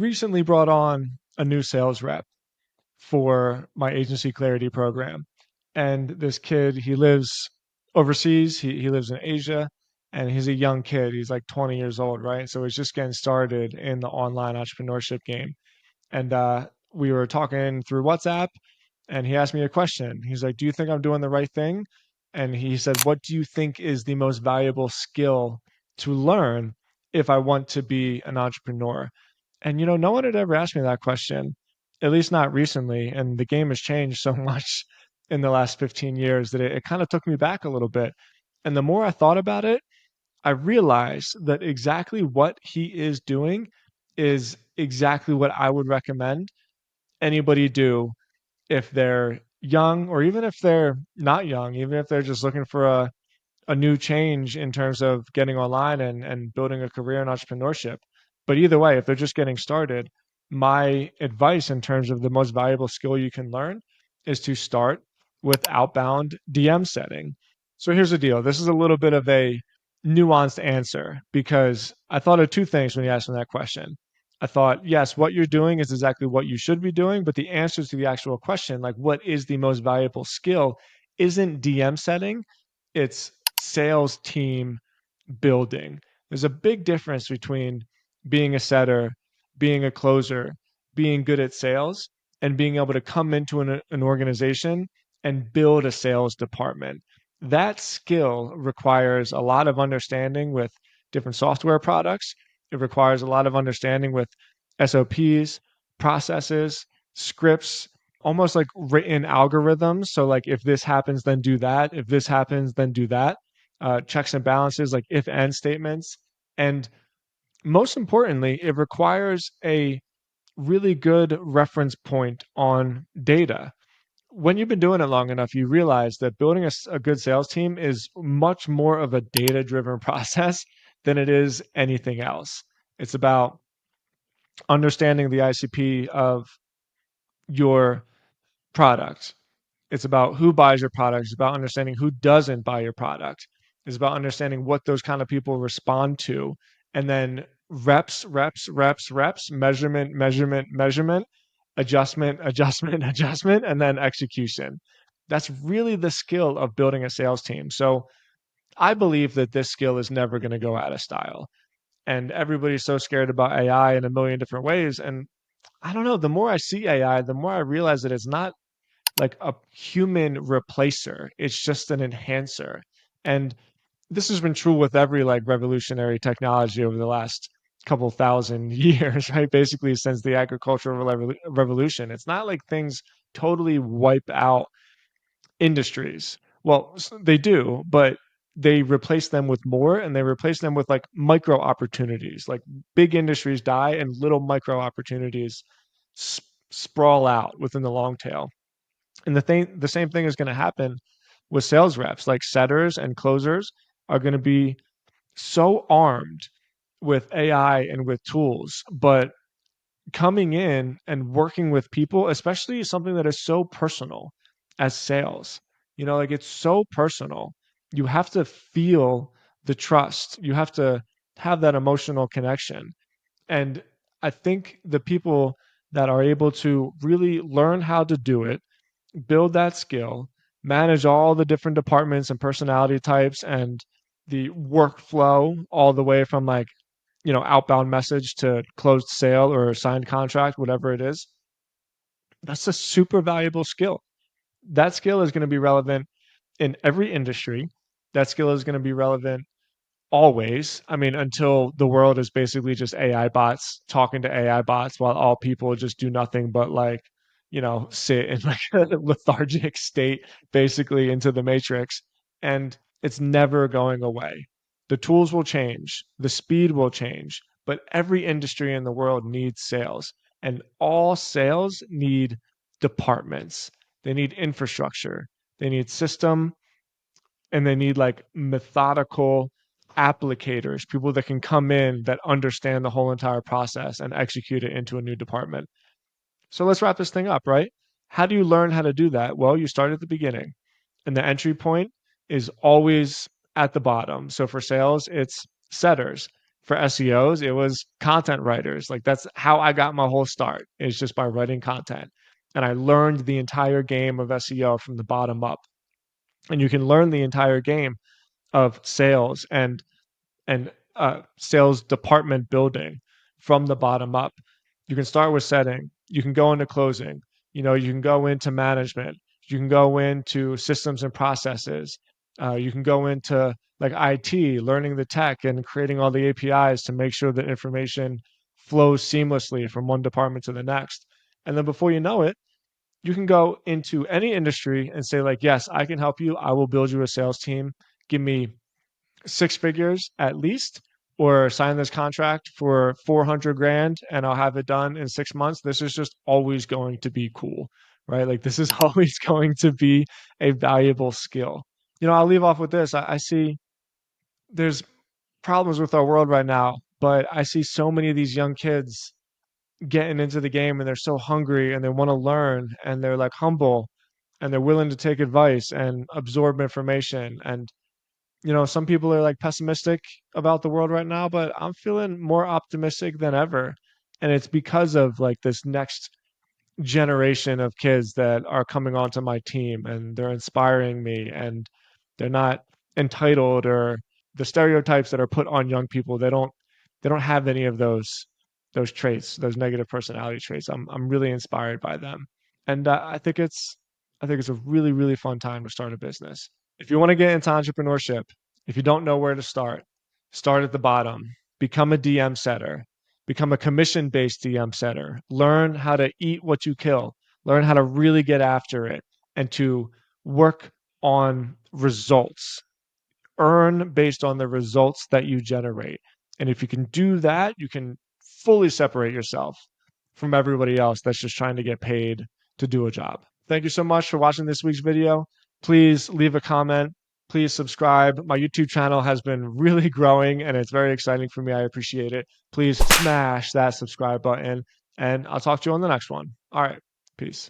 recently brought on a new sales rep for my agency clarity program. And this kid, he lives overseas, he lives in Asia, and he's a young kid. He's like 20 years old, right? So he's just getting started in the online entrepreneurship game. And we were talking through WhatsApp, and he asked me a question. He's like, "Do you think I'm doing the right thing?" And he said, "What do you think is the most valuable skill to learn if I want to be an entrepreneur?" And no one had ever asked me that question, at least not recently. And the game has changed so much in the last 15 years that it kind of took me back a little bit. And the more I thought about it, I realized that exactly what he is doing is exactly what I would recommend anybody do if they're young, or even if they're not young, even if they're just looking for a new change in terms of getting online and building a career in entrepreneurship. But either way, if they're just getting started, my advice in terms of the most valuable skill you can learn is to start with outbound DM setting. So here's the deal. This is a little bit of a nuanced answer because I thought of two things when you asked me that question. I thought, yes, what you're doing is exactly what you should be doing, but the answer to the actual question, like what is the most valuable skill, isn't DM setting, it's sales team building. There's a big difference between being a setter, being a closer, being good at sales, and being able to come into an organization and build a sales department. That skill requires a lot of understanding with different software products. It requires a lot of understanding with SOPs, processes, scripts, almost like written algorithms. So, like, if this happens, then do that. If this happens, then do that. Checks and balances, like if and statements. And most importantly, it requires a really good reference point on data. When you've been doing it long enough, you realize that building a good sales team is much more of a data driven process than it is anything else. It's about understanding the ICP of your product. It's about who buys your product. It's about understanding who doesn't buy your product. It's about understanding what those kind of people respond to. And then reps, reps, reps, reps, measurement, measurement, measurement, adjustment, adjustment, adjustment, and then execution. That's really the skill of building a sales team. So I believe that this skill is never going to go out of style. And everybody's so scared about AI in a million different ways. And I don't know, the more I see AI, the more I realize that it's not like a human replacer. It's just an enhancer. And this has been true with every like revolutionary technology over the last couple thousand years, right? Basically, since the agricultural revolution. It's not like things totally wipe out industries. Well, they do, but they replace them with more, and they replace them with like micro opportunities. Like big industries die and little micro opportunities sprawl out within the long tail. And the same thing is going to happen with sales reps. Like setters and closers are going to be so armed with AI and with tools, but coming in and working with people, especially something that is so personal as sales, like it's so personal. You have to feel the trust. You have to have that emotional connection. And I think the people that are able to really learn how to do it, build that skill, manage all the different departments and personality types and the workflow all the way from like, outbound message to closed sale or signed contract, whatever it is. That's a super valuable skill. That skill is going to be relevant in every industry. That skill is going to be relevant always. I mean, until the world is basically just AI bots talking to AI bots while all people just do nothing but like, sit in like a lethargic state basically into the matrix. And it's never going away. The tools will change, the speed will change, but every industry in the world needs sales. And all sales need departments. They need infrastructure. They need system, and they need like methodical applicators, people that can come in that understand the whole entire process and execute it into a new department. So let's wrap this thing up, right? How do you learn how to do that? Well, you start at the beginning, and the entry point is always at the bottom. So for sales, it's setters. for SEOs, it was content writers. Like that's how I got my whole start, is just by writing content. And I learned the entire game of SEO from the bottom up. And you can learn the entire game of sales and sales department building from the bottom up. You can start with setting. You can go into closing. You can go into management. You can go into systems and processes. You can go into like IT, learning the tech and creating all the APIs to make sure that information flows seamlessly from one department to the next. And then before you know it, you can go into any industry and say like, yes, I can help you. I will build you a sales team. Give me six figures at least, or sign this contract for 400 grand and I'll have it done in 6 months. This is just always going to be cool, right? Like this is always going to be a valuable skill. I'll leave off with this. I see there's problems with our world right now, but I see so many of these young kids getting into the game and they're so hungry and they want to learn and they're like humble and they're willing to take advice and absorb information. And some people are like pessimistic about the world right now, but I'm feeling more optimistic than ever. And it's because of like this next generation of kids that are coming onto my team and they're inspiring me and they're not entitled, or the stereotypes that are put on young people. They don't have any of those traits, those negative personality traits. I'm really inspired by them. And I think it's a really, really fun time to start a business. If you want to get into entrepreneurship, if you don't know where to start at the bottom. Become a DM setter. Become a commission based DM setter. Learn how to eat what you kill. Learn how to really get after it and to work on results. Earn based on the results that you generate. And if you can do that, you can fully separate yourself from everybody else that's just trying to get paid to do a job. Thank you so much for watching this week's video. Please leave a comment. Please subscribe. My YouTube channel has been really growing and it's very exciting for me. I appreciate it. Please smash that subscribe button and I'll talk to you on the next one. All right. Peace.